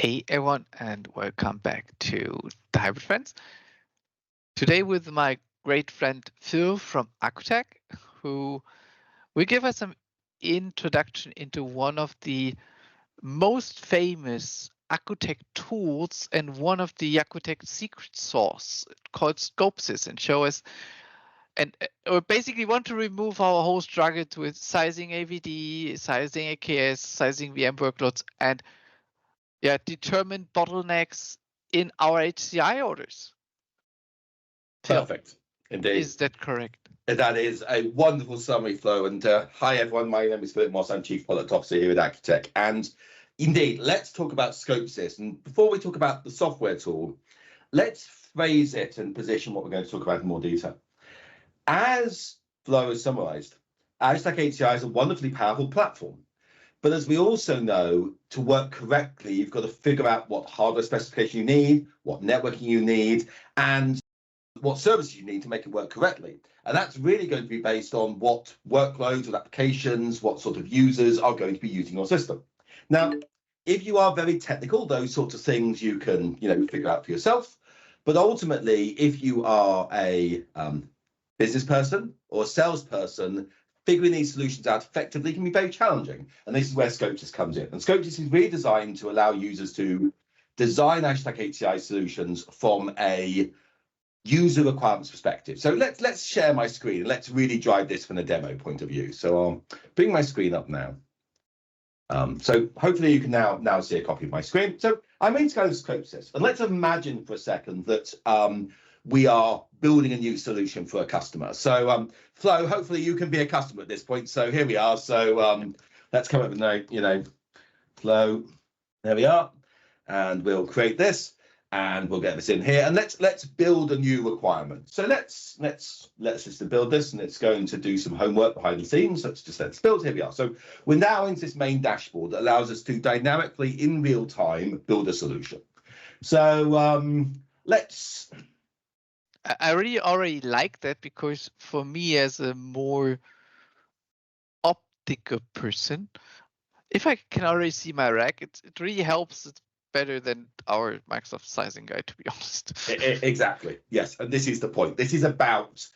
Hey everyone, and welcome back to the Hybrid Friends. Today with my great friend Phil from Accutech, who will give us some introduction into one of the most famous Accutech tools and one of the Accutech secret sauce called ScopeSys, and show us or basically want to remove our whole struggle with sizing AVD, sizing AKS, sizing VM workloads, and determine bottlenecks in our HCI orders. Perfect, indeed. Is that correct? That is a wonderful summary, Flo. And hi, everyone. My name is Philip Moss. I'm Chief Product Officer here at Accutech. And indeed, let's talk about ScopeSys. And before we talk about the software tool, let's phrase it and position what we're going to talk about in more detail. As Flo has summarized, Accutech HCI is a wonderfully powerful platform. But as we also know, to work correctly, you've got to figure out what hardware specification you need, what networking you need, and what services you need to make it work correctly. And that's really going to be based on what workloads or applications, what sort of users are going to be using your system. Now, if you are very technical, those sorts of things you can, figure out for yourself. But ultimately, if you are a business person or a salesperson, figuring these solutions out effectively can be very challenging. And this is where ScopeSys comes in. And ScopeSys is really designed to allow users to design Accutech HCI solutions from a user requirements perspective. So let's share my screen. Let's really drive this from a demo point of view. So I'll bring my screen up now. So hopefully you can now see a copy of my screen. So I'm going to go to ScopeSys. And let's imagine for a second that we are building a new solution for a customer. So Flo, hopefully you can be a customer at this point. So here we are. So let's come up with Flo, there we are. And we'll create this and we'll get this in here. And let's build a new requirement. So let's just build this, and it's going to do some homework behind the scenes. Let's build. Here we are. So we're now into this main dashboard that allows us to dynamically in real time build a solution. So let's. I really already like that, because for me as a more optical person, if I can already see my rack, it really helps. It's better than our Microsoft sizing guide, to be honest. Exactly. Yes. And this is the point. This is about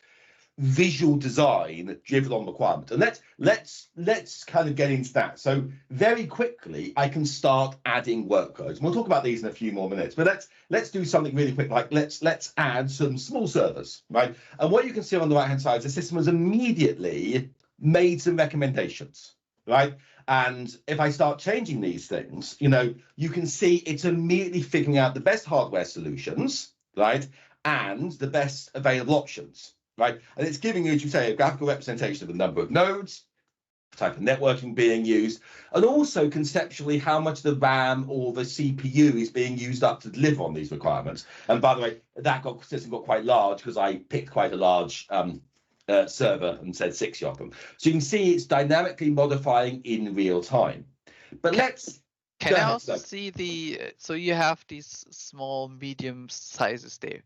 visual design driven on requirement. And let's kind of get into that. So very quickly, I can start adding workloads. We'll talk about these in a few more minutes, but let's do something really quick. Like let's add some small servers, right? And what you can see on the right hand side is the system has immediately made some recommendations, right? And if I start changing these things, you can see it's immediately figuring out the best hardware solutions, right? And the best available options. Right, and it's giving you, as you say, a graphical representation of the number of nodes, type of networking being used, and also conceptually how much the RAM or the CPU is being used up to deliver on these requirements. And by the way, that system got quite large because I picked quite a large server and said 60 of them. So you can see it's dynamically modifying in real time. But Can I also see so you have these small, medium sizes there.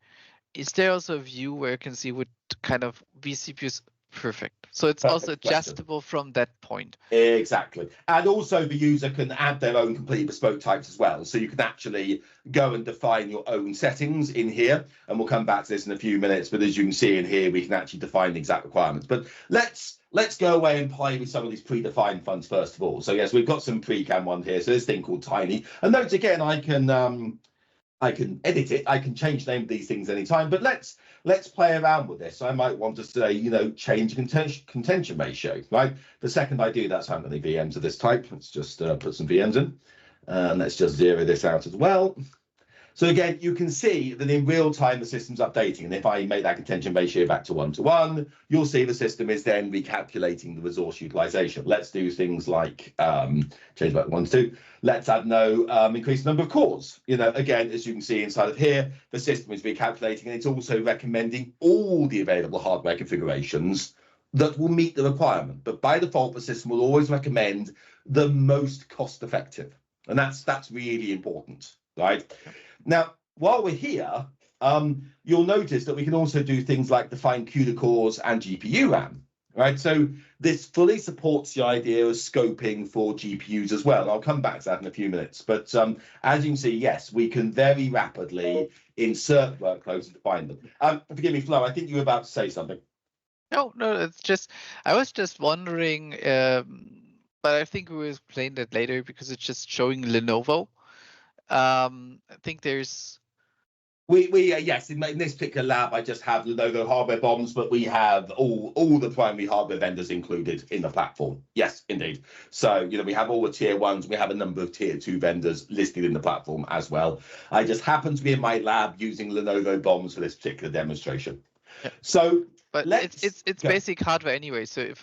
Is there also a view where you can see what kind of vCPUs? Perfect. So it's also adjustable from that point. Exactly. And also the user can add their own completely bespoke types as well. So you can actually go and define your own settings in here. And we'll come back to this in a few minutes. But as you can see in here, we can actually define the exact requirements. But let's go away and play with some of these predefined funds first of all. So yes, we've got some pre-cam one here. So this thing called Tiny. And note again, I can edit it. I can change the name of these things anytime, but let's play around with this. I might want to say, change contention ratio, right? The second I do that, so I haven't got any VMs of this type. Let's just put some VMs in, and let's just zero this out as well. So again, you can see that in real time, the system's updating. And if I make that contention ratio back to 1:1, you'll see the system is then recalculating the resource utilization. Let's do things like change back 1 to 2. Let's add no increase the number of cores. Again, as you can see inside of here, the system is recalculating, and it's also recommending all the available hardware configurations that will meet the requirement. But by default, the system will always recommend the most cost effective. And that's really important, right? Now, while we're here, you'll notice that we can also do things like define CUDA cores and GPU RAM, right? So this fully supports the idea of scoping for GPUs as well. And I'll come back to that in a few minutes. But as you can see, yes, we can very rapidly insert workloads and define them. Forgive me, Flo, I think you were about to say something. No, it's just, I was just wondering, but I think we will explain that later because it's just showing Lenovo. I think there's... Yes, in this particular lab, I just have Lenovo hardware bombs, but we have all the primary hardware vendors included in the platform. Yes, indeed. So, we have all the tier ones. We have a number of tier two vendors listed in the platform as well. I just happen to be in my lab using Lenovo bombs for this particular demonstration. Yeah. So, but it's basic hardware anyway. So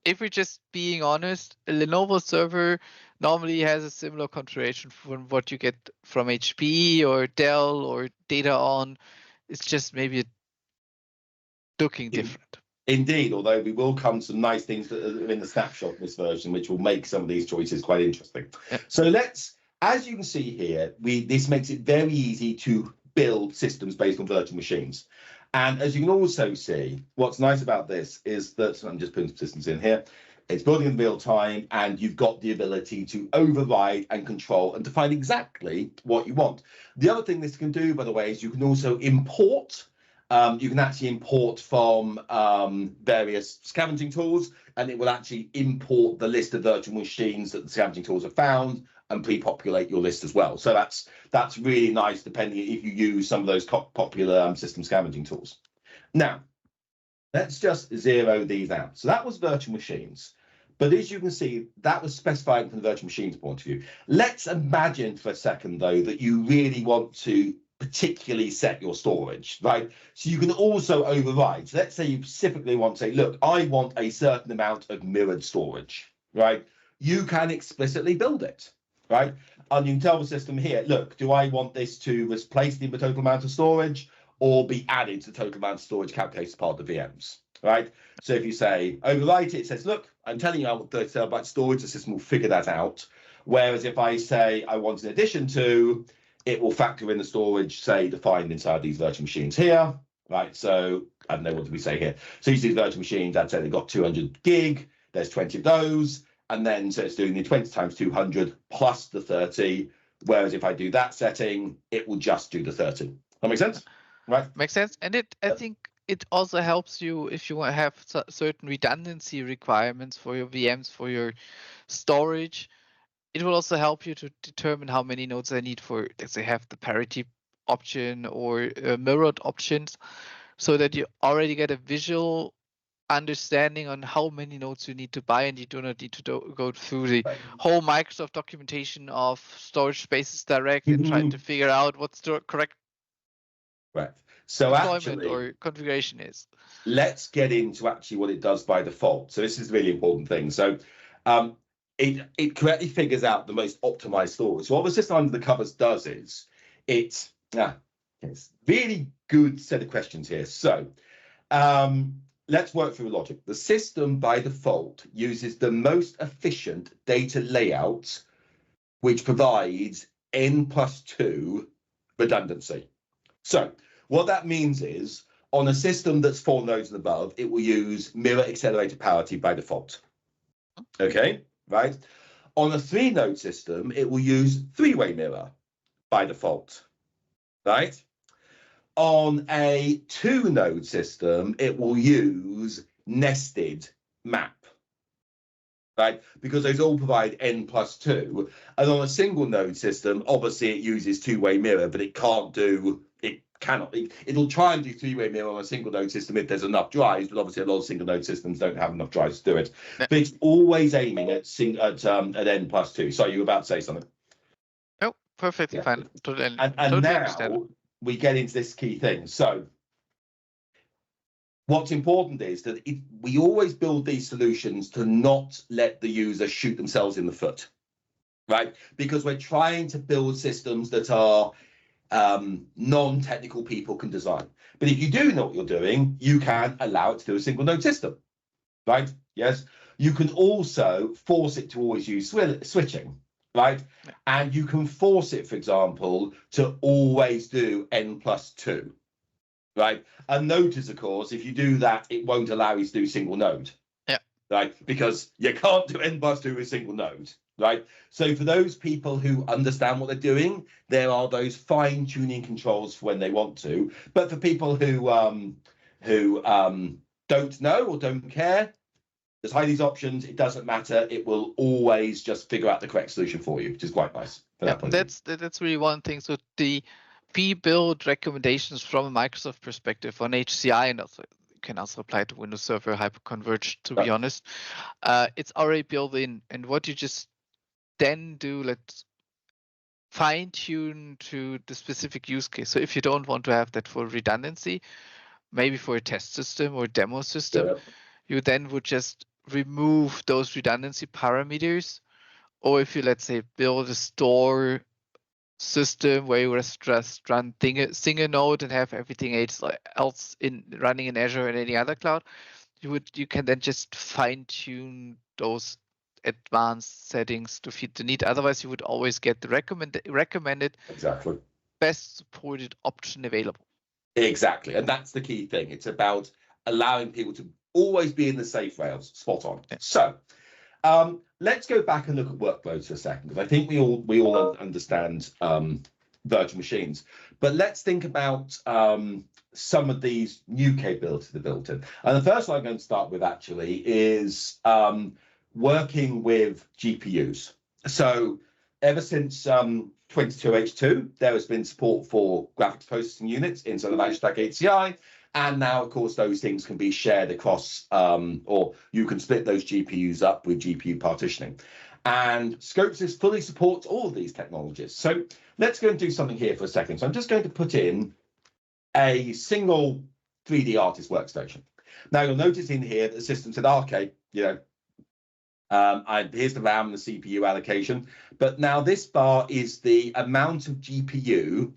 if we're just being honest, a Lenovo server normally has a similar configuration from what you get from HP or Dell or Data-On. It's just maybe looking different. Indeed, although we will come to some nice things that are in the snapshot in this version, which will make some of these choices quite interesting. Yeah. So as you can see here, this makes it very easy to build systems based on virtual machines. And as you can also see, what's nice about this is that, I'm just putting some systems in here, it's building in real time, and you've got the ability to override and control and define exactly what you want. The other thing this can do, by the way, is you can also import. You can actually import from various scavenging tools, and it will actually import the list of virtual machines that the scavenging tools have found and pre-populate your list as well. So that's really nice, depending if you use some of those popular system scavenging tools. Now, let's just zero these out. So that was virtual machines. But as you can see, that was specified from the virtual machines point of view. Let's imagine for a second, though, that you really want to particularly set your storage, right? So you can also override. So let's say you specifically want to say, look, I want a certain amount of mirrored storage, right? You can explicitly build it, right? And you can tell the system here, look, do I want this to replace the total amount of storage or be added to the total amount of storage calculated as part of the VMs, right? So if you say overwrite it says, look, I'm telling you I want 30 terabyte storage, the system will figure that out. Whereas if I say I want in addition to, it will factor in the storage, say, defined inside these virtual machines here, right? So I don't know, what did we say here? So you see the virtual machines, I'd say they've got 200 gig, there's 20 of those, and then so it's doing the 20 times 200 plus the 30, whereas if I do that setting, it will just do the 30. That make sense? Right? Makes sense. And I think it also helps you if you want to have certain redundancy requirements for your VMs, for your storage. It will also help you to determine how many nodes I need for, let's say, have the parity option or mirrored options, so that you already get a visual understanding on how many nodes you need to buy, and you do not need to go through the whole Microsoft documentation of storage spaces direct and trying to figure out what's the correct deployment or configuration is. Let's get into actually what it does by default. So this is a really important thing. So it correctly figures out the most optimized storage. So what the system under the covers does is it's really good set of questions here. So let's work through the logic. The system by default uses the most efficient data layout, which provides n+2 redundancy. So what that means is on a system that's 4 nodes and above, it will use mirror accelerated parity by default. Okay, right? On a 3-node system, it will use 3-way mirror by default, right? On a 2-node system, it will use nested map, right? Because those all provide n+2. And on a single node system, obviously it uses 2-way mirror, but it can't do, it'll try and do 3-way mirror on a single node system if there's enough drives, but obviously a lot of single node systems don't have enough drives to do it. But it's always aiming at n+2. So you were about to say something. Oh, perfectly fine. And now we get into this key thing. So what's important is that we always build these solutions to not let the user shoot themselves in the foot, right? Because we're trying to build systems that are non-technical people can design. But if you do know what you're doing, you can allow it to do a single node system, right? Yes. You can also force it to always use switching, right? And you can force it, for example, to always do n+2, right? And notice, of course, if you do that, it won't allow you to do single node. Yeah. Right, because you can't do N+2 with single node, right? So for those people who understand what they're doing, there are those fine-tuning controls for when they want to. But for people who don't know or don't care, just hide these options. It doesn't matter. It will always just figure out the correct solution for you, which is quite nice. Yeah, that's really one thing. So the pre-built recommendations from a Microsoft perspective on HCI, and also you can also apply to Windows Server Hyperconverged, to be honest. It's already built in, and what you just then do, let's fine tune to the specific use case. So if you don't want to have that for redundancy, maybe for a test system or demo system, you then would just remove those redundancy parameters. Or if you, let's say, build a store system where you just run single node and have everything else in running in Azure and any other cloud, you can then just fine tune those advanced settings to fit the need. Otherwise, you would always get the recommended exactly best supported option available. Exactly, and that's the key thing. It's about allowing people to always be in the safe rails. Spot on. Yeah. So let's go back and look at workloads for a second, because I think we all understand virtual machines. But let's think about some of these new capabilities that are built in. And the first one I'm going to start with actually is working with GPUs. So ever since 22H2, there has been support for graphics processing units inside of Azure Stack HCI. And now, of course, those things can be shared across, or you can split those GPUs up with GPU partitioning. And ScopeSys fully supports all of these technologies. So let's go and do something here for a second. So I'm just going to put in a single 3D artist workstation. Now, you'll notice in here that the system said, okay, here's the RAM and the CPU allocation. But now this bar is the amount of GPU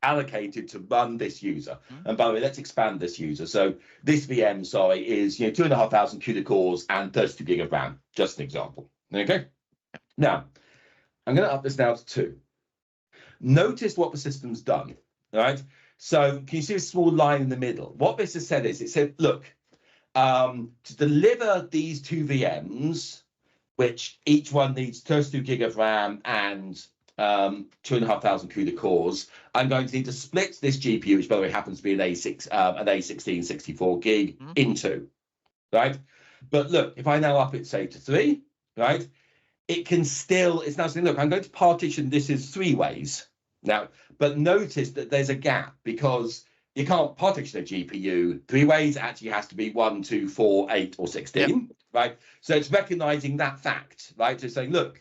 allocated to run this user. And by the way, let's expand this user. So this VM, is 2,500 CUDA cores and 32 gig of RAM, just an example. Okay. Now, I'm going to up this now to 2. Notice what the system's done. All right. So can you see a small line in the middle? What this has said is, it said, look, to deliver these 2 VMs, which each one needs 32 gig of RAM and 2,500 CUDA cores, I'm going to need to split this GPU, which by the way happens to be an A16 64 gig, into, right? But look, if I now up it, say, to 3, right, it's now saying, look, I'm going to partition this as 3 ways now, but notice that there's a gap, because you can't partition a GPU 3 ways. It actually has to be 1, 2, 4, 8, or 16. Yep. Right? So it's recognizing that fact, right? So saying, look,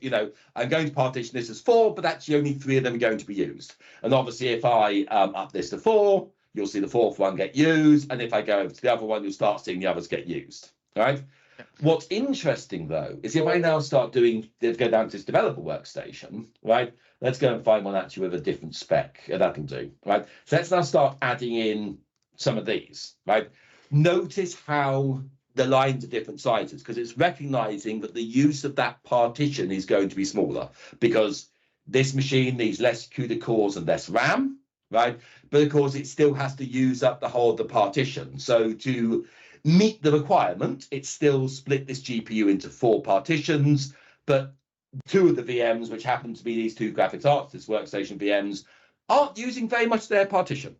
I'm going to partition this as 4, but actually only 3 of them are going to be used. And obviously, if I up this to 4, you'll see the 4th one get used. And if I go over to the other one, you'll start seeing the others get used. Right? Yep. What's interesting, though, is if I now start go down to this developer workstation, right? Let's go and find one actually with a different spec. That'll do, right? So let's now start adding in some of these, right? Notice how the lines are different sizes, because it's recognizing that the use of that partition is going to be smaller, because this machine needs less CUDA cores and less RAM, right? But of course, it still has to use up the whole of the partition. So to meet the requirement, it still split this GPU into 4 partitions, but 2 of the VMs, which happen to be these 2 graphics artists workstation VMs, aren't using very much their partition.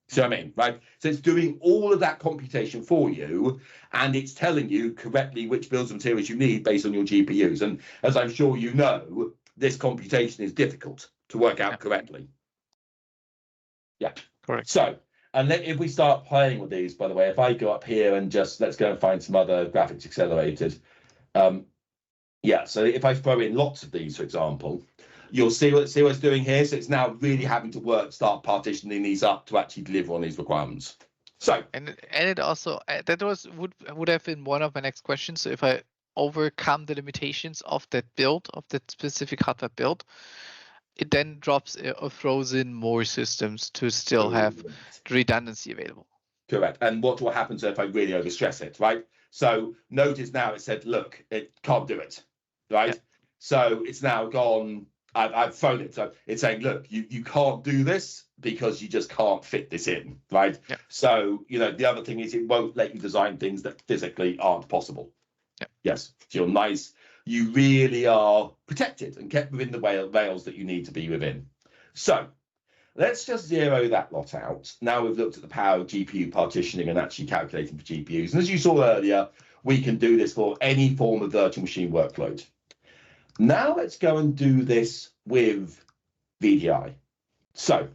See what I mean, right? So it's doing all of that computation for you, and it's telling you correctly which builds of materials you need based on your GPUs. And as I'm sure you know, this computation is difficult to work out correctly. Yeah, correct. So, and then if we start playing with these, by the way, if I go up here and just let's go and find some other graphics accelerators. Yeah, so if I throw in lots of these, for example, you'll see what it's doing here. So it's now really having to start partitioning these up to actually deliver on these requirements. So and it also that would have been one of my next questions. So if I overcome the limitations of that build, of that specific hardware build, it then drops or throws in more systems to still have redundancy available. Correct. And what will happen if I really overstress it, right? So notice now it said, look, it can't do it, right? Yeah. So it's now gone I've thrown it. So it's saying, look, you can't do this because you just can't fit this in, right? Yep. So, the other thing is it won't let you design things that physically aren't possible. Yep. Yes, so you're nice. You really are protected and kept within the rails that you need to be within. So let's just zero that lot out. Now we've looked at the power of GPU partitioning and actually calculating for GPUs. And as you saw earlier, we can do this for any form of virtual machine workload. Now let's go and do this with VDI. So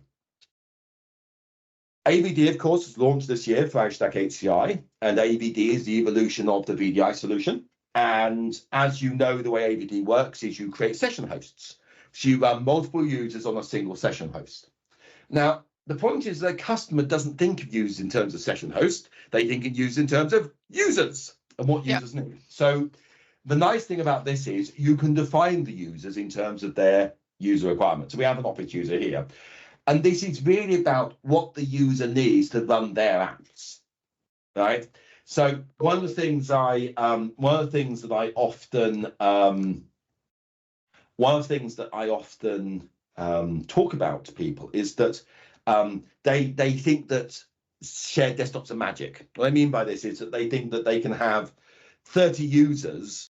AVD, of course, was launched this year for Azure Stack HCI, and AVD is the evolution of the VDI solution. And as you know, the way AVD works is you create session hosts. So you run multiple users on a single session host. Now, the point is the customer doesn't think of users in terms of session host. They think of users in terms of users and what users need. So the nice thing about this is you can define the users in terms of their user requirements. So we have an office user here. And this is really about what the user needs to run their apps, right? So one of the things that I often talk about to people is that they think that shared desktops are magic. What I mean by this is that they think that they can have 30 users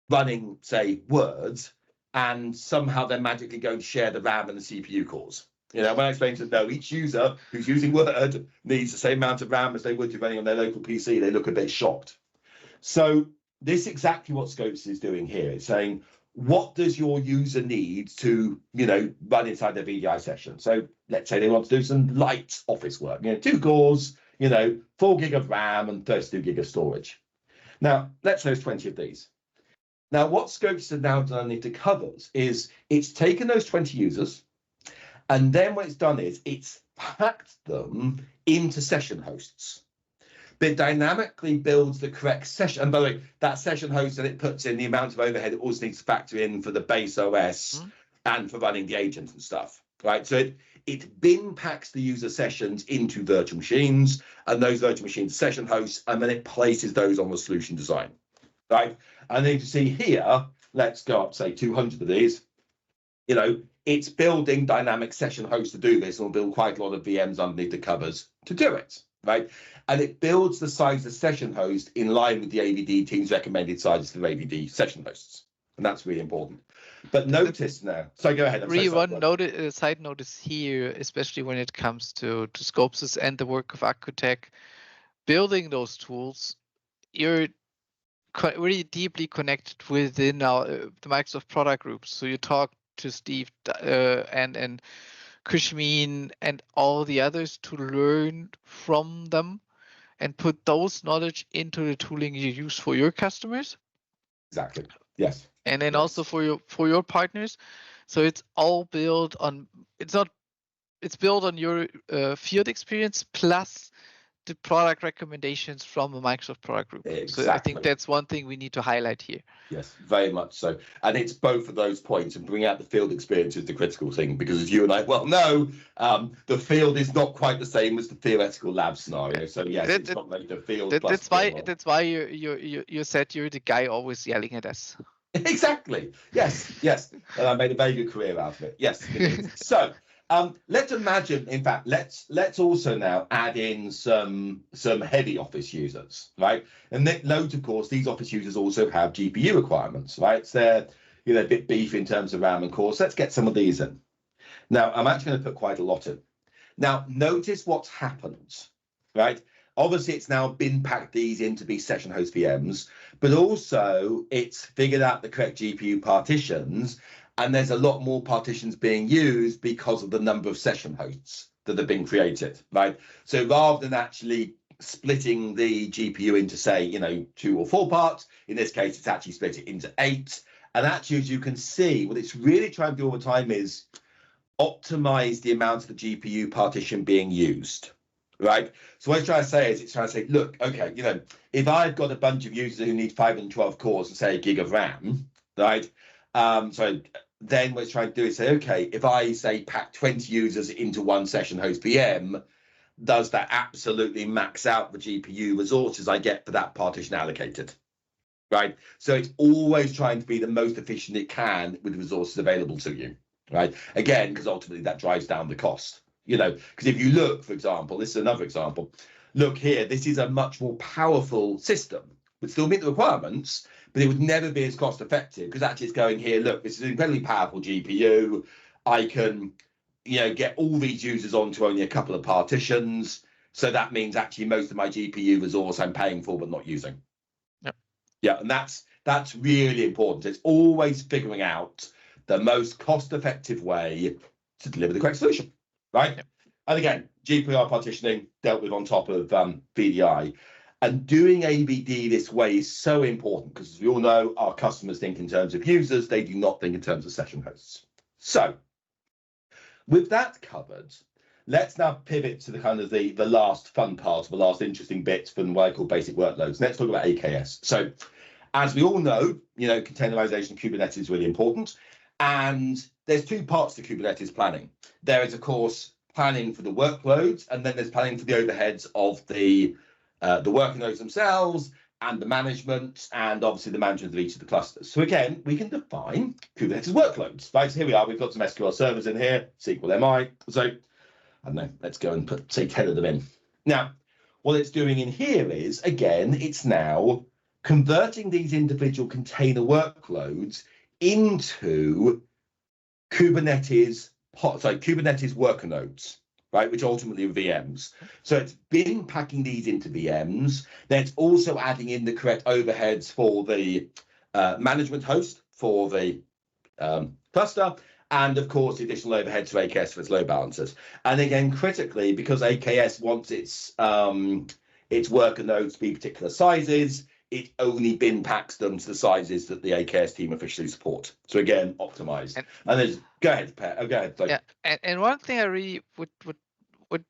running, say, Word, and somehow they're magically going to share the RAM and the CPU cores. When I explain to them, no, each user who's using Word needs the same amount of RAM as they would be running on their local PC, they look a bit shocked. So this is exactly what Scopes is doing here. It's saying, what does your user need to, run inside their VDI session? So let's say they want to do some light office work, 2 cores, 4 gig of RAM and 32 gig of storage. Now, let's host 20 of these. Now, what Scopes has now done underneath the covers is it's taken those 20 users, and then what it's done is it's packed them into session hosts. But it dynamically builds the correct session. And by the way, that session host, and it puts in the amount of overhead it also needs to factor in for the base OS and for running the agent and stuff, right? So it bin packs the user sessions into virtual machines, and those virtual machines session hosts, and then it places those on the solution design, right? And then you can see here, let's go up, say, 200 of these. It's building dynamic session hosts to do this, and will build quite a lot of VMs underneath the covers to do it, right? And it builds the size of session host in line with the AVD team's recommended sizes for AVD session hosts. And that's really important. But notice now, so go ahead. One side notice here, especially when it comes to ScopeSys and the work of Accutech, building those tools, you're really deeply connected within the Microsoft product groups. So you talk to Steve and Kushmin and all the others to learn from them and put those knowledge into the tooling you use for your customers. Exactly. Yes. And then also for your partners. So it's all built on it's built on your field experience plus the product recommendations from a Microsoft product group. Exactly. So I think that's one thing we need to highlight here. Yes, very much so. And it's both of those points, and bring out the field experience is the critical thing, because as you and I well know, the field is not quite the same as the theoretical lab scenario. So yes, it's not like the field. That's why you said you're the guy always yelling at us. Exactly. Yes. And I made a very good career out of it. Yes. So let's imagine, in fact, let's also now add in some heavy office users, right? And note, of course, these office users also have GPU requirements, right? So they're a bit beefy in terms of RAM and cores. Let's get some of these in. Now, I'm actually going to put quite a lot in. Now, notice what's happened, right? Obviously, it's now bin packed these in to be session host VMs, but also it's figured out the correct GPU partitions. And there's a lot more partitions being used because of the number of session hosts that have been created, right? So rather than actually splitting the GPU into, say, 2 or 4 parts, in this case, it's actually split it into 8. And actually, as you can see, what it's really trying to do all the time is optimize the amount of the GPU partition being used, right? So what it's trying to say is, it's trying to say, look, okay, if I've got a bunch of users who need 512 cores and say a gig of RAM, right? Then what it's trying to do is say, okay, if I say pack 20 users into one session host VM, does that absolutely max out the GPU resources I get for that partition allocated, right? So it's always trying to be the most efficient it can with the resources available to you. right? Again, because ultimately that drives down the cost, because if you look, for example, this is another example. Look here, this is a much more powerful system. Would still meet the requirements, but it would never be as cost effective because actually it's going here, look, this is an incredibly powerful GPU. I can, get all these users onto only a couple of partitions. So that means actually most of my GPU resource I'm paying for but not using. Yep. Yeah, and that's really important. It's always figuring out the most cost-effective way to deliver the correct solution, right? Yep. And again, GPR partitioning dealt with on top of VDI. And doing AVD this way is so important because, as we all know, our customers think in terms of users. They do not think in terms of session hosts. So with that covered, let's now pivot to the kind of the last fun part, the last interesting bit from what I call basic workloads. Let's talk about AKS. So as we all know, containerization Kubernetes is really important. And there's two parts to Kubernetes planning. There is, of course, planning for the workloads, and then there's planning for the overheads of the workloads themselves and the management, and obviously the management of each of the clusters. So again, we can define Kubernetes workloads. Right, so here we are. We've got some SQL servers in here, SQL MI. So I don't know, let's go and put, say, 10 of them in. Now, what it's doing in here is, again, it's now converting these individual container workloads into Kubernetes worker nodes, right, which ultimately are VMs. So it's been packing these into VMs. Then it's also adding in the correct overheads for the management host for the cluster, and of course the additional overheads for AKS for its load balancers. And again, critically, because AKS wants its worker nodes to be particular sizes, it only bin packs them to the sizes that the AKS team officially support. So again, optimized. And there's go ahead, Pat. Go ahead. Sorry. Yeah, and one thing I really would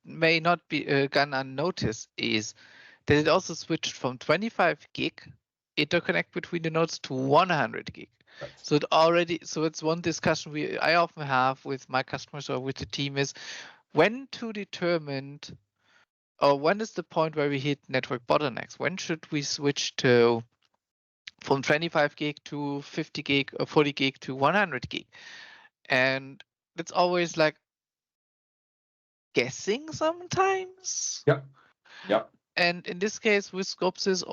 may not be gone unnoticed is that it also switched from 25 gig interconnect between the nodes to 100 gig. Right. So it's one discussion I often have with my customers or with the team is when to determine, or when is the point where we hit network bottlenecks? When should we switch from 25 gig to 50 gig or 40 gig to 100 gig? And it's always like guessing sometimes. Yep. And in this case with ScopeSys,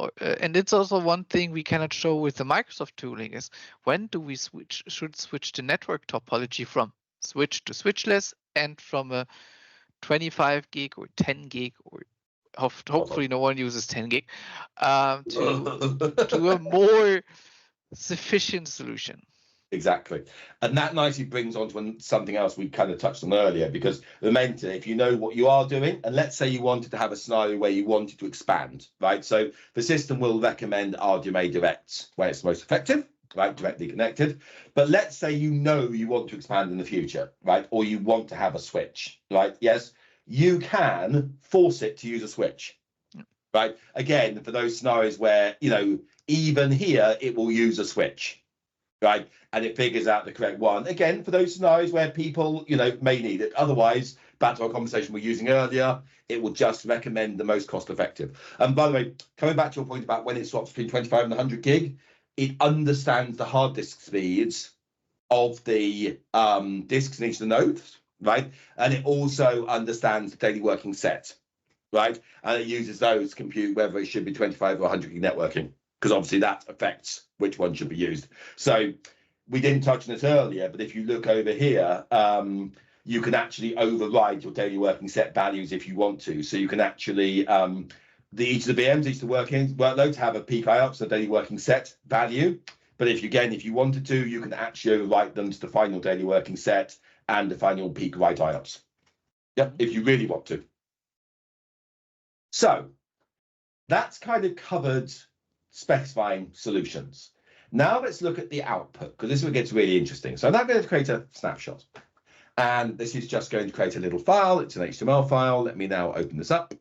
and it's also one thing we cannot show with the Microsoft tooling is when do we should switch the network topology from switch to switchless and from a 25 gig or 10 gig or hopefully no one uses 10 gig to a more sufficient solution. Exactly. And that nicely brings on to something else we kind of touched on earlier, because fundamentally, if you know what you are doing, and let's say you wanted to have a scenario where you wanted to expand, right? So the system will recommend RDMA direct where it's most effective, right? Directly connected. But let's say you want to expand in the future, right? Or you want to have a switch, right? Yes, you can force it to use a switch, right? Again, for those scenarios where, even here, it will use a switch. Right, and it figures out the correct one. Again, for those scenarios where people, may need it. Otherwise, back to our conversation we were using earlier, it will just recommend the most cost effective. And by the way, coming back to your point about when it swaps between 25 and 100 gig, it understands the hard disk speeds of the disks in each of the nodes, right? And it also understands the daily working set, right? And it uses those to compute whether it should be 25 or 100 gig networking, because obviously that affects which one should be used. So we didn't touch on this earlier, but if you look over here, you can actually override your daily working set values if you want to. So you can actually, each of the VMs, each of the workloads have a peak IOPS, a daily working set value. But if you wanted to, you can actually overwrite them to the final daily working set and the final peak write IOPS. Yep, if you really want to. So that's kind of covered specifying solutions. Now let's look at the output, because this is what gets really interesting. So I'm now going to create a snapshot. And this is just going to create a little file. It's an HTML file. Let me now open this up,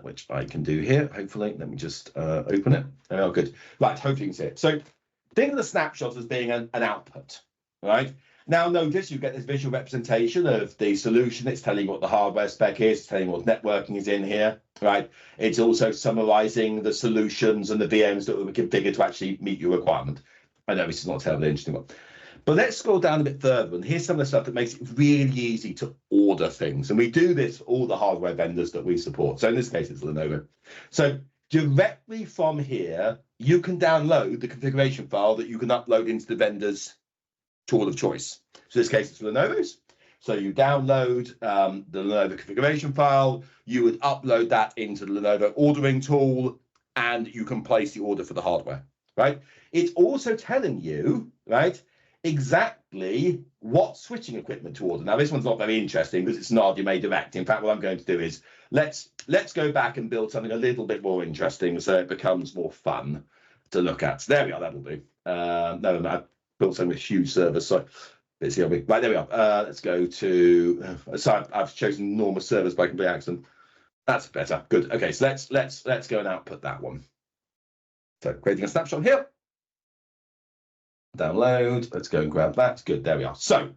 which I can do here, hopefully. Let me just open it. Oh, good. Right, hopefully you can see it. So think of the snapshot as being an output, right? Now notice you get this visual representation of the solution. It's telling you what the hardware spec is, it's telling you what networking is in here, right? It's also summarizing the solutions and the VMs that were configured to actually meet your requirement. I know this is not a terribly interesting one. But let's scroll down a bit further, and here's some of the stuff that makes it really easy to order things. And we do this for all the hardware vendors that we support. So in this case, it's Lenovo. So directly from here, you can download the configuration file that you can upload into the vendor's tool of choice. So in this case, it's Lenovo's. So you download the Lenovo configuration file, you would upload that into the Lenovo ordering tool, and you can place the order for the hardware, right? It's also telling you, right, exactly what switching equipment to order. Now, this one's not very interesting because it's an RDMA direct. In fact, what I'm going to do is let's go back and build something a little bit more interesting so it becomes more fun to look at. So there we are, that'll do. No, I built something with huge servers, so let's see. Right, there we are. Let's go to, so I've chosen enormous servers by complete accident. That's better. Good. Okay, so let's go and output that one. So creating a snapshot here. Download. Let's go and grab that. Good. There we are. So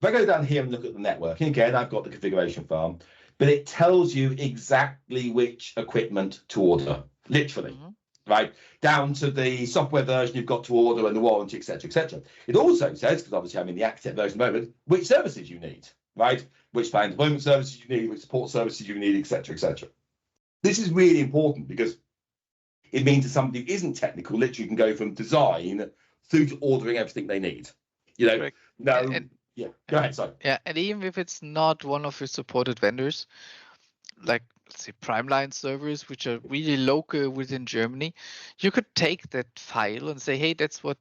if I go down here and look at the networking, again, I've got the configuration file, but it tells you exactly which equipment to order, literally, right? Down to the software version you've got to order and the warranty, etc., etc. It also says, because obviously I'm in the architect version at the moment, which services you need, right? Which plan deployment services you need, which support services you need, etc., etc. This is really important because it means that somebody who isn't technical literally can go from design through to ordering everything they need. You know, Correct. no, yeah, go ahead, sorry. Yeah, and even if it's not one of your supported vendors, like let's say Primeline servers, which are really local within Germany, you could take that file and say, hey, that's what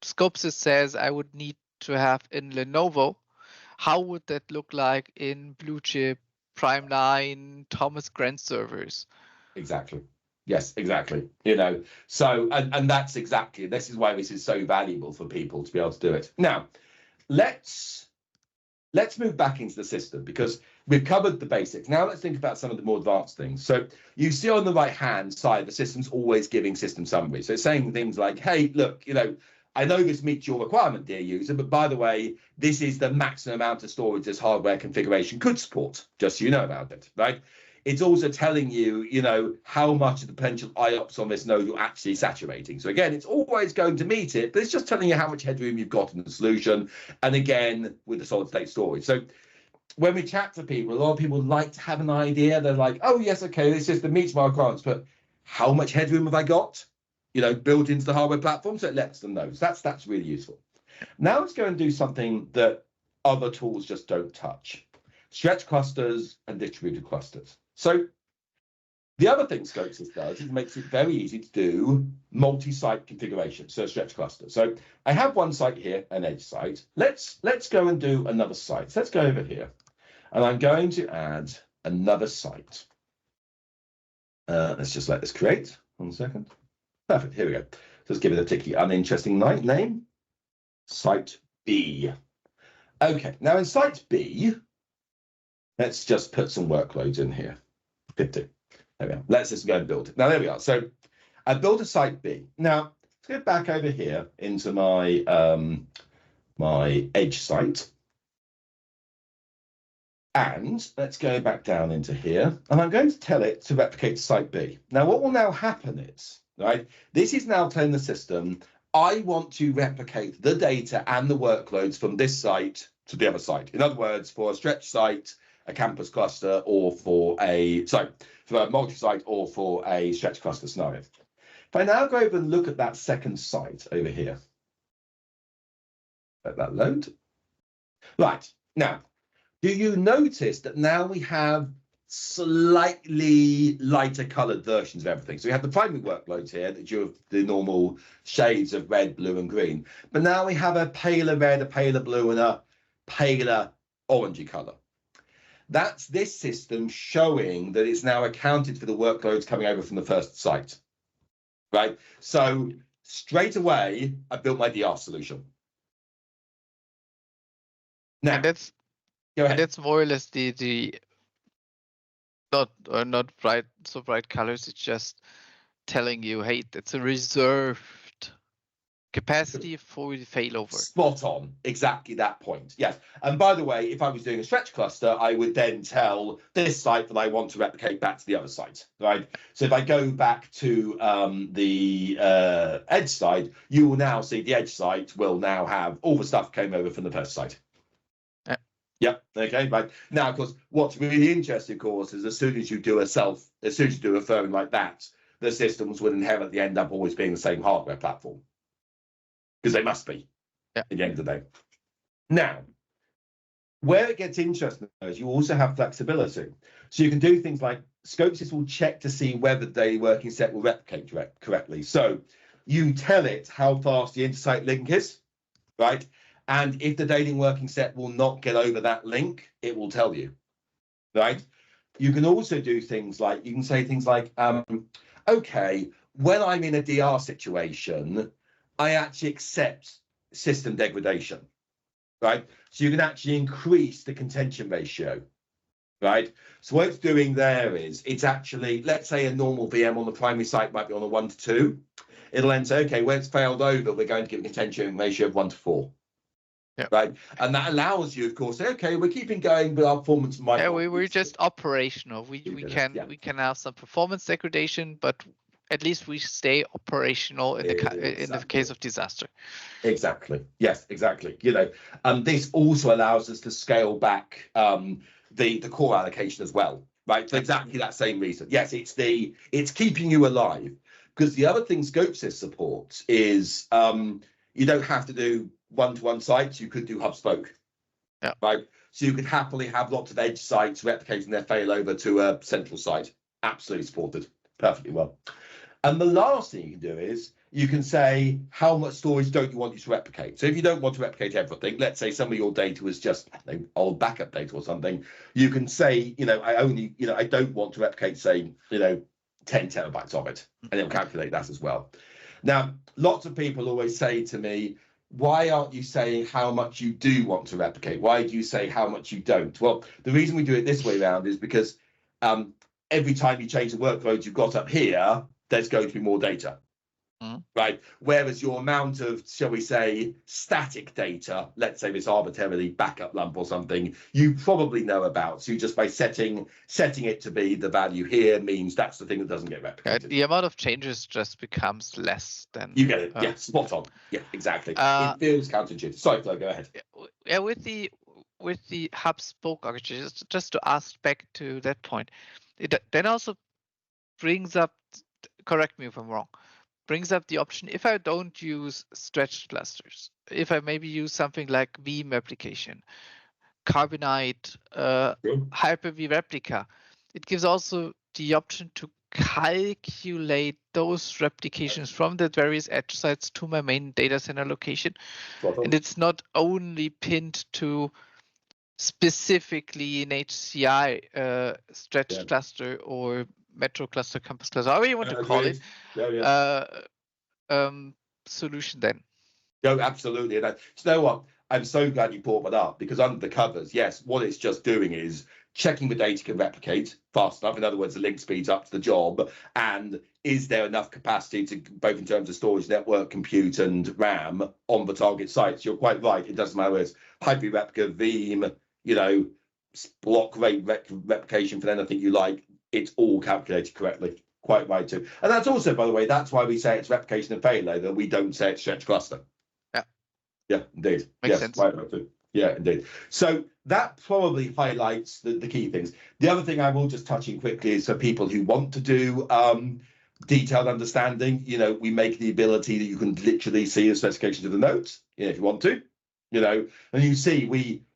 ScopeSys says I would need to have in Lenovo. How would that look like in Blue Chip, Primeline, Thomas Grant servers? Exactly. Yes, exactly. You know, so and that's exactly, this is why this is so valuable for people to be able to do it. Now, let's move back into the system because we've covered the basics. Now let's think about some of the more advanced things. So you see on the right hand side, the system's always giving system summaries. So it's saying things like, hey, look, you know, I know this meets your requirement, dear user, but by the way, this is the maximum amount of storage this hardware configuration could support, just so you know about it, right? It's also telling you, you know, how much of the potential IOPS on this node you're actually saturating. So again, it's always going to meet it, but it's just telling you how much headroom you've got in the solution. And again, with the solid state storage. So when we chat to people, a lot of people like to have an idea. They're like, oh, yes, okay, this system meets my requirements, but how much headroom have I got, you know, built into the hardware platform? So it lets them know. So that's really useful. Now let's go and do something that other tools just don't touch. Stretch clusters and distributed clusters. So the other thing ScopeSys does is it makes it very easy to do multi-site configuration, so stretch cluster. So I have one site here, an edge site. Let's go and do another site. So let's go over here, and I'm going to add another site. Let's just let this create. 1 second. Perfect. Here we go. Just give it a particularly uninteresting name. Site B. Okay. Now in site B, let's just put some workloads in here. 50. There we are. Let's just go and build it. Now, there we are. So I built a site B. Now, let's go back over here into my, my edge site. And let's go back down into here. And I'm going to tell it to replicate site B. Now, what will now happen is, right, this is now telling the system, I want to replicate the data and the workloads from this site to the other site. In other words, for a stretch site, a campus cluster, or for a multi-site, or for a stretch cluster scenario. If I now go over and look at that second site over here, let that load. Right, now, do you notice that now we have slightly lighter colored versions of everything? So we have the primary workloads here that you have the normal shades of red, blue, and green, but now we have a paler red, a paler blue, and a paler orangey color. That's this system showing that it's now accounted for the workloads coming over from the first site, right? So straight away, I built my DR solution. Now, and that's go ahead. And that's more or less the not bright colors. It's just telling you, hey, that's a reserved capacity for the failover. Spot on, exactly that point. Yes. And by the way, if I was doing a stretch cluster, I would then tell this site that I want to replicate back to the other site, right? So if I go back to the edge site, you will now see the edge site will now have all the stuff came over from the first site. Yep. Okay. Right. Now, of course, what's really interesting, of course, is as soon as you do a phone like that, the systems will inherently end up always being the same hardware platform. Because they must be, at the end of the day. Now, where it gets interesting is you also have flexibility. So you can do things like ScopeSys will check to see whether the daily working set will replicate correctly. So you tell it how fast the intersite link is, right? And if the daily working set will not get over that link, it will tell you, right? You can also do things like, you can say things like, okay, when I'm in a DR situation, I actually accept system degradation, right? So you can actually increase the contention ratio, right? So what it's doing there is it's actually, let's say a normal VM on the primary site might be on a 1 to 2. It'll then say, okay, where it's failed over, we're going to give a contention ratio of 1 to 4. Yeah. Right. And that allows you, of course, okay, we're keeping going, but our performance might. Yeah, we're just operational. We can have some performance degradation, but at least we stay operational in the case of disaster. Exactly. Yes, exactly. You know, this also allows us to scale back the core allocation as well, right? For exactly that same reason. Yes, it's keeping you alive. Because the other thing ScopeSys supports is you don't have to do one-to-one sites. You could do hub spoke. Yeah. Right. So you could happily have lots of edge sites replicating their failover to a central site. Absolutely supported. Perfectly well. And the last thing you can do is you can say how much storage don't you want you to replicate. So if you don't want to replicate everything, let's say some of your data was just old backup data or something, you can say, you know, I don't want to replicate, say, 10 terabytes of it, and it'll calculate that as well. Now, lots of people always say to me, why aren't you saying how much you do want to replicate? Why do you say how much you don't? Well, the reason we do it this way around is because every time you change the workloads you've got up here, there's going to be more data, right? Whereas your amount of, shall we say, static data, let's say this arbitrarily backup lump or something, you probably know about. So just by setting it to be the value here means that's the thing that doesn't get replicated. The amount of changes just becomes less than. You get it. Yeah, spot on. Yeah, exactly. It feels counterintuitive. Sorry, Flo, go ahead. Yeah, with the hub spoke architecture, just to ask back to that point, it then also brings up, correct me if I'm wrong, brings up the option if I don't use stretched clusters, if I maybe use something like Veeam replication, Carbonite, Hyper-V replica, it gives also the option to calculate those replications from the various edge sites to my main data center location. And it's not only pinned to specifically an HCI stretched cluster or metro cluster, campus cluster, however you want to call it, solution then. No, absolutely. And you know what? I'm so glad you brought that up, because under the covers, yes, what it's just doing is checking the data can replicate fast enough. In other words, the link speeds up to the job. And is there enough capacity to both in terms of storage, network, compute, and RAM on the target sites? You're quite right. It doesn't matter whether it's Hyper-V replica, Veeam, block rate replication for anything you like. It's all calculated correctly. Quite right too. And that's also, by the way, that's why we say it's replication and failover. We don't say it's stretch cluster. Yeah. Yeah, indeed. Makes sense. Quite right too. Yeah, indeed. So that probably highlights the key things. The other thing I will just touch on quickly is for people who want to do detailed understanding, we make the ability that you can literally see the specifications of the nodes, if you want to, and you see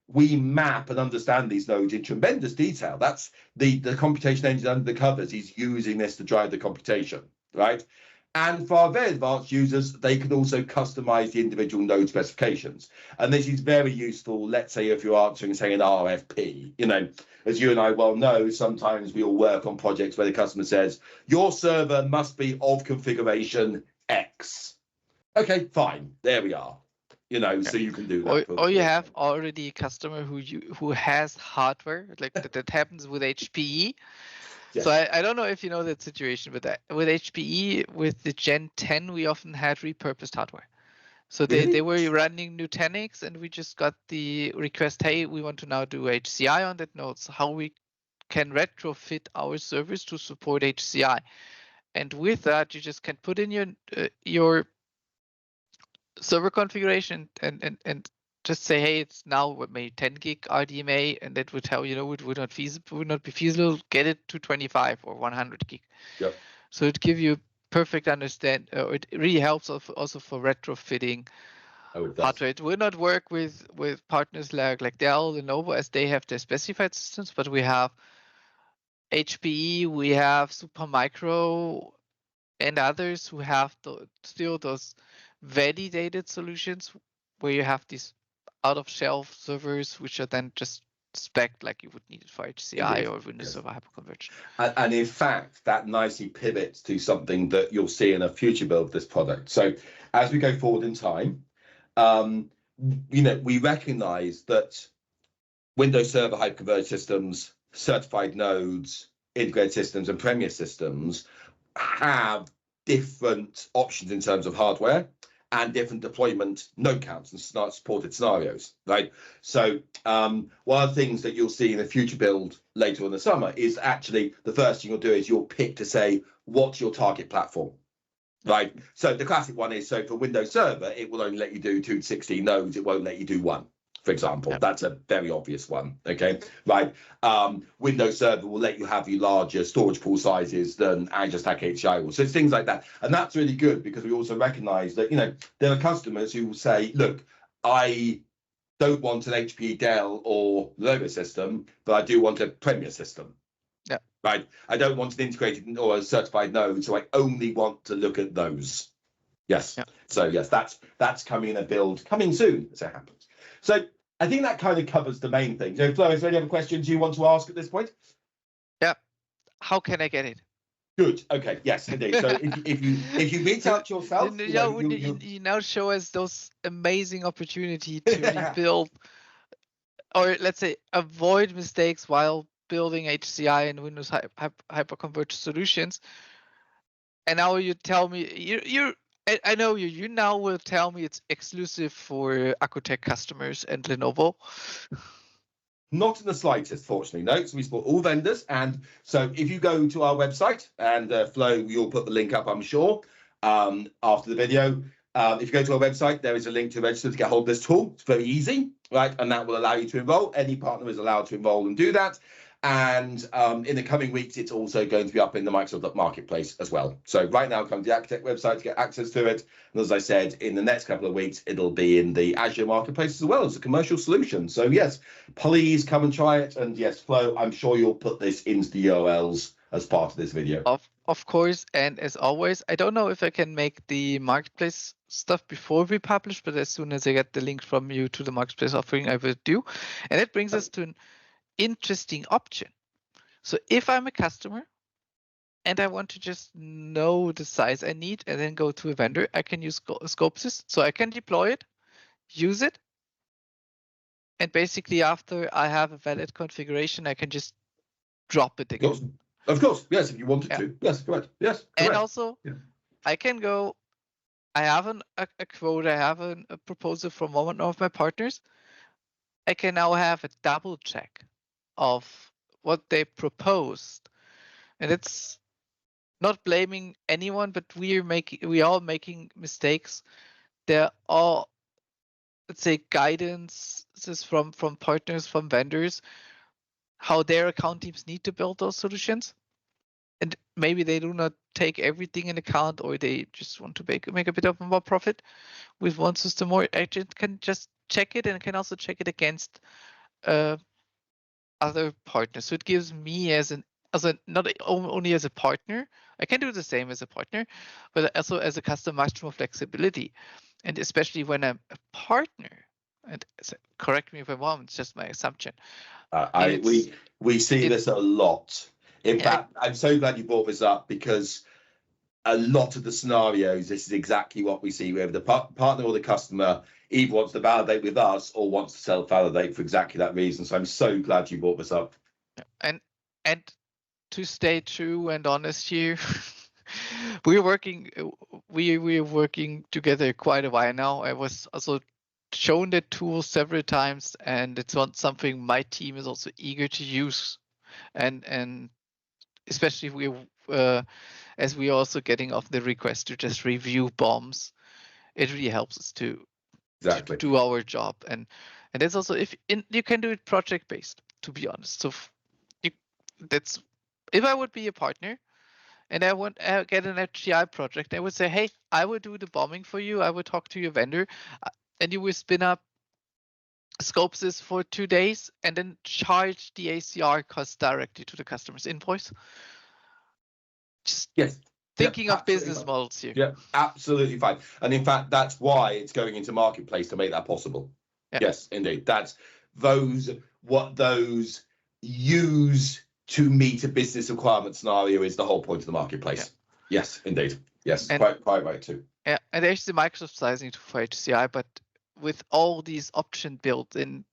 we map and understand these nodes in tremendous detail. That's the computation engine under the covers. He's using this to drive the computation, right? And for our very advanced users, they can also customize the individual node specifications. And this is very useful, let's say, if you're answering, say, an RFP. As you and I well know, sometimes we all work on projects where the customer says, your server must be of configuration X. Okay, fine. There we are. So you can do that. Or you have already a customer who has hardware, like that happens with HPE. Yeah. So I don't know if you know that situation, but with HPE, with the Gen 10, we often had repurposed hardware. So Really? they were running Nutanix, and we just got the request, hey, we want to now do HCI on that node. So how we can retrofit our servers to support HCI. And with that, you just can put in your server configuration and just say, hey, it's now maybe 10 gig RDMA, and that would tell it would not be feasible. Get it to 25 or 100 gig. Yep. So it gives you perfect understand. It really helps also for retrofitting hardware. It will not work with partners like Dell, Lenovo, as they have their specified systems, but we have HPE, we have Supermicro, and others who have still those validated solutions where you have these out-of-shelf servers, which are then just spec'd like you would need it for HCI Indeed. or Windows Server Hyperconverged. And in fact, that nicely pivots to something that you'll see in a future build of this product. So as we go forward in time, we recognize that Windows Server Hyperconverged systems, certified nodes, integrated systems, and Premier systems have different options in terms of hardware and different deployment node counts and supported scenarios, right? So one of the things that you'll see in a future build later in the summer is actually the first thing you'll do is you'll pick to say, what's your target platform, right? So the classic one is, so for Windows Server, it will only let you do 2 to 16 nodes. It won't let you do 1. For example, that's a very obvious one, okay, right? Windows Server will let you have your larger storage pool sizes than Azure Stack HCI will. So it's things like that. And that's really good because we also recognize that, there are customers who will say, look, I don't want an HPE, Dell, or Lenovo system, but I do want a Premier system. Yeah. Right? I don't want an integrated or a certified node, so I only want to look at those. Yes. Yeah. So yes, that's coming in a build coming soon, as it happens. So I think that kind of covers the main things. So Flo, is there any other questions you want to ask at this point? Yeah. How can I get it? Good. Okay. Yes, indeed. So if you reach out yourself, you now show us those amazing opportunity to build, or let's say avoid mistakes while building HCI and Windows hyperconverged solutions. And now you tell me I know you now will tell me it's exclusive for Accutech customers and Lenovo. Not in the slightest, fortunately. No, so we support all vendors. And so if you go to our website, and Flo, you'll put the link up, I'm sure, after the video. If you go to our website, there is a link to register to get hold of this tool. It's very easy, right? And that will allow you to enroll. Any partner is allowed to enroll and do that. And in the coming weeks, it's also going to be up in the Microsoft Marketplace as well. So right now, come to the Accutech website to get access to it. And as I said, in the next couple of weeks, it'll be in the Azure Marketplace as well as a commercial solution. So yes, please come and try it. And yes, Flo, I'm sure you'll put this into the URLs as part of this video. Of course, and as always, I don't know if I can make the Marketplace stuff before we publish, but as soon as I get the link from you to the Marketplace offering, I will do. And it brings us to an interesting option. So if I'm a customer and I want to just know the size I need and then go to a vendor, I can use ScopeSys. So I can deploy it, use it, and basically after I have a valid configuration, I can just drop it again. Of course, yes, if you wanted to. Yes, correct. Yes, correct. And also, I can go, I have a quote, I have a proposal from one of my partners. I can now have a double check of what they proposed. And it's not blaming anyone, but we are all making mistakes. They're all, let's say, guidance from partners, from vendors, how their account teams need to build those solutions. And maybe they do not take everything in account, or they just want to make a bit of more profit with one system, or agent can just check it and can also check it against other partners. So it gives me as not only as a partner, I can do the same as a partner, but also as a customer, much more flexibility. And especially when I'm a partner, and correct me if I'm wrong, it's just my assumption. We see this a lot. In fact, I'm so glad you brought this up, because a lot of the scenarios, this is exactly what we see, where the partner or the customer either wants to validate with us or wants to self-validate for exactly that reason. So I'm so glad you brought this up. And to stay true and honest here, we're working together quite a while now. I was also shown that tool several times, and it's not something my team is also eager to use, and especially if we as we are also getting off the request to just review bombs, it really helps us to do our job, and that's also you can do it project based, to be honest. So that's if I would be a partner and I want to get an HCI project, I would say, hey, I will do the bombing for you. I will talk to your vendor, and you will spin up ScopeSys for 2 days and then charge the ACR cost directly to the customer's invoice. Just thinking of business models here. Yeah, absolutely fine. And in fact, that's why it's going into marketplace to make that possible. Yeah. Yes, indeed. That's what those use to meet a business requirement scenario is the whole point of the marketplace. Yeah. Yes, indeed. Yes, and, quite right too. Yeah, and there's the Microsoft sizing for HCI, but with all these options built in,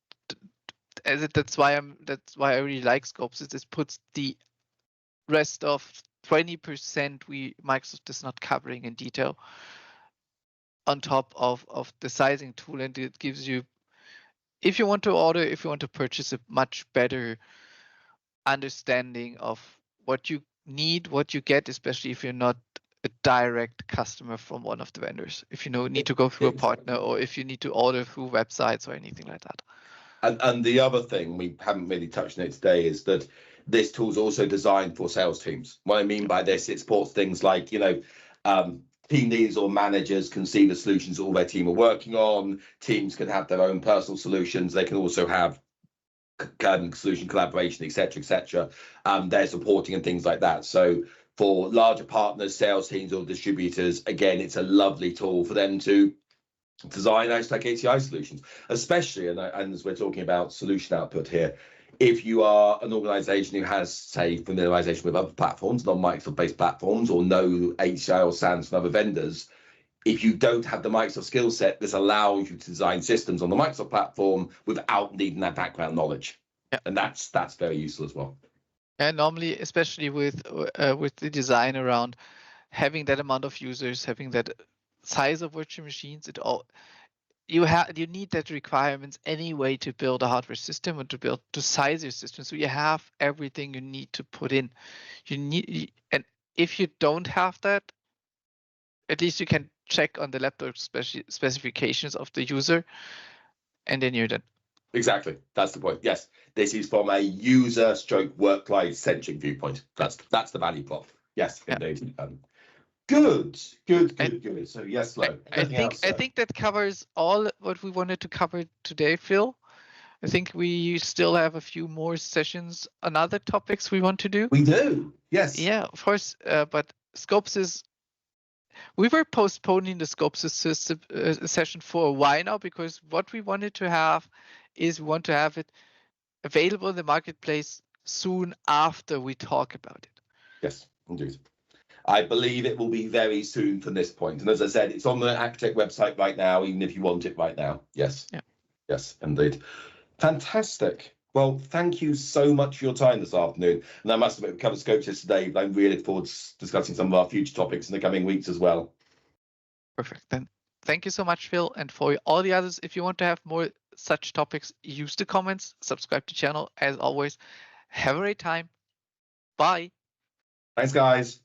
that's why I really like ScopeSys. This puts the rest of 20% Microsoft is not covering in detail on top of the sizing tool, and it gives you, if you want to purchase, a much better understanding of what you need, what you get, especially if you're not a direct customer from one of the vendors. If you need to go through a partner, or if you need to order through websites or anything like that. And the other thing we haven't really touched on it today is that this tool is also designed for sales teams. What I mean by this, it supports things like, team leaders or managers can see the solutions all their team are working on. Teams can have their own personal solutions. They can also have solution collaboration, etc. They're supporting and things like that. So for larger partners, sales teams or distributors, again, it's a lovely tool for them to design those like HCI solutions, especially, and as we're talking about solution output here, if you are an organization who has, say, familiarization with other platforms, non-Microsoft based platforms, or no HCI or SANs from other vendors, if you don't have the Microsoft skill set, this allows you to design systems on the Microsoft platform without needing that background knowledge. Yeah. And that's very useful as well. And normally, especially with the design around having that amount of users, having that size of virtual machines, you need that requirements anyway to build a hardware system and to size your system. So you have everything you need to put in. And if you don't have that, at least you can check on the laptop specifications of the user, and then you're done. Exactly, that's the point. Yes, this is from a user stroke workload centric viewpoint. That's the value prop. Yes, indeed. Good. So yes, Flo. I think that covers all what we wanted to cover today, Phil. I think we still have a few more sessions on other topics we want to do. We do, yes. Yeah, of course. But ScopeSys, we were postponing the ScopeSys session for a while now, because what we wanted to have is we want to have it available in the marketplace soon after we talk about it. Yes, indeed. I believe it will be very soon from this point. And as I said, it's on the Actech website right now, even if you want it right now. Yes. Yeah. Yes, indeed. Fantastic. Well, thank you so much for your time this afternoon. And I must admit, we covered Scopeche today, but I'm really looking forward to discussing some of our future topics in the coming weeks as well. Perfect. Then thank you so much, Phil. And for all the others, if you want to have more such topics, use the comments, subscribe to the channel. As always, have a great time. Bye. Thanks, guys.